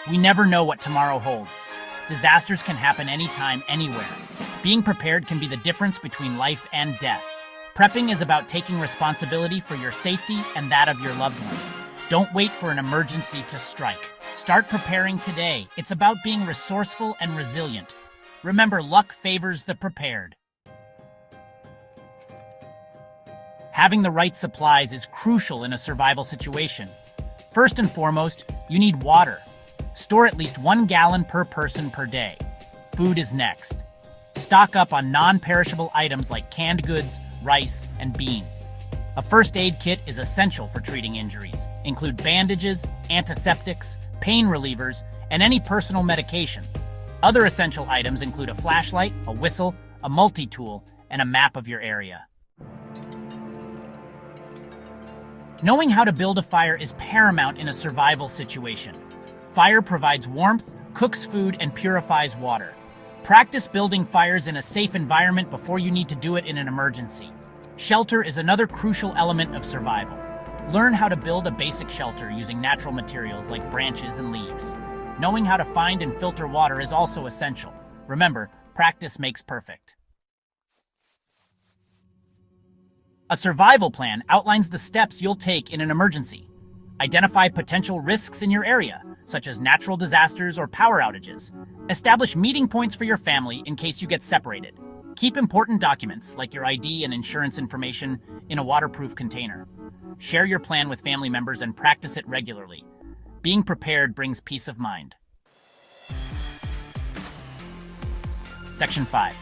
We never know what tomorrow holds. Disasters can happen anytime, anywhere. Being prepared can be the difference between life and death. Prepping is about taking responsibility for your safety and that of your loved ones. Don't wait for an emergency to strike. Start preparing today. It's about being resourceful and resilient. Remember, luck favors the prepared. Having the right supplies is crucial in a survival situation. First and foremost, you need water. Store at least 1 gallon per person per day. Food is next. Stock up on non-perishable items like canned goods, rice, and beans. A first aid kit is essential for treating injuries. Include bandages, antiseptics, pain relievers, and any personal medications. Other essential items include a flashlight, a whistle, a multi-tool, and a map of your area. Knowing how to build a fire is paramount in a survival situation. Fire provides warmth, cooks food, and purifies water. Practice building fires in a safe environment before you need to do it in an emergency. Shelter is another crucial element of survival. Learn how to build a basic shelter using natural materials like branches and leaves. Knowing how to find and filter water is also essential. Remember, practice makes perfect. A survival plan outlines the steps you'll take in an emergency. Identify potential risks in your area, such as natural disasters or power outages. Establish meeting points for your family in case you get separated. Keep important documents, like your ID and insurance information, in a waterproof container. Share your plan with family members and practice it regularly. Being prepared brings peace of mind. Section 5.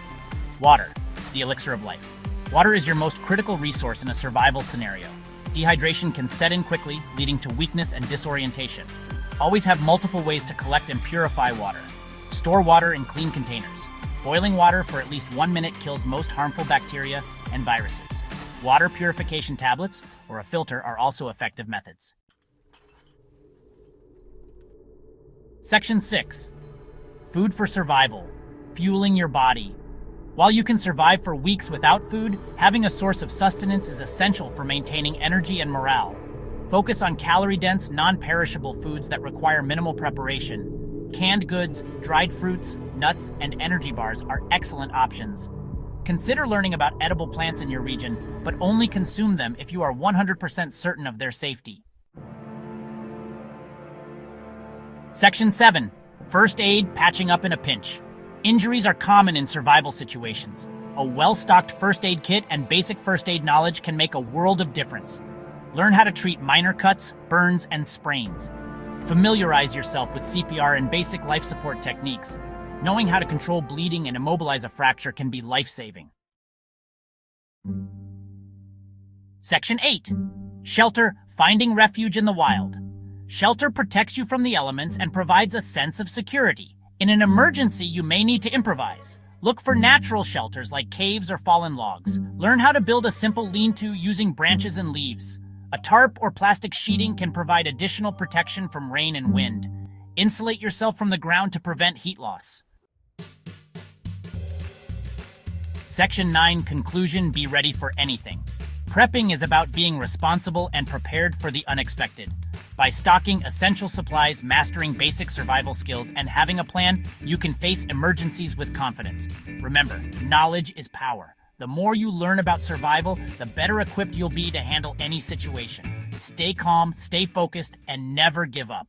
Water, the elixir of life. Water is your most critical resource in a survival scenario. Dehydration can set in quickly, leading to weakness and disorientation. Always have multiple ways to collect and purify water. Store water in clean containers. Boiling water for at least 1 minute kills most harmful bacteria and viruses. Water purification tablets or a filter are also effective methods. Section 6. Food for survival, fueling your body. While you can survive for weeks without food, having a source of sustenance is essential for maintaining energy and morale. Focus on calorie-dense, non-perishable foods that require minimal preparation. Canned goods, dried fruits, nuts, and energy bars are excellent options. Consider learning about edible plants in your region, but only consume them if you are 100% certain of their safety. Section 7. First aid, patching up in a pinch. Injuries are common in survival situations. A well-stocked first aid kit and basic first aid knowledge can make a world of difference. Learn how to treat minor cuts, burns, and sprains. Familiarize yourself with CPR and basic life support techniques. Knowing how to control bleeding and immobilize a fracture can be life-saving. Section 8. Shelter, finding refuge in the wild. Shelter protects you from the elements and provides a sense of security. In an emergency, you may need to improvise. Look for natural shelters like caves or fallen logs. Learn how to build a simple lean-to using branches and leaves. A tarp or plastic sheeting can provide additional protection from rain and wind. Insulate yourself from the ground to prevent heat loss. Section 9. Conclusion, be ready for anything. Prepping is about being responsible and prepared for the unexpected. By stocking essential supplies, mastering basic survival skills, and having a plan, you can face emergencies with confidence. Remember, knowledge is power. The more you learn about survival, the better equipped you'll be to handle any situation. Stay calm, stay focused, and never give up.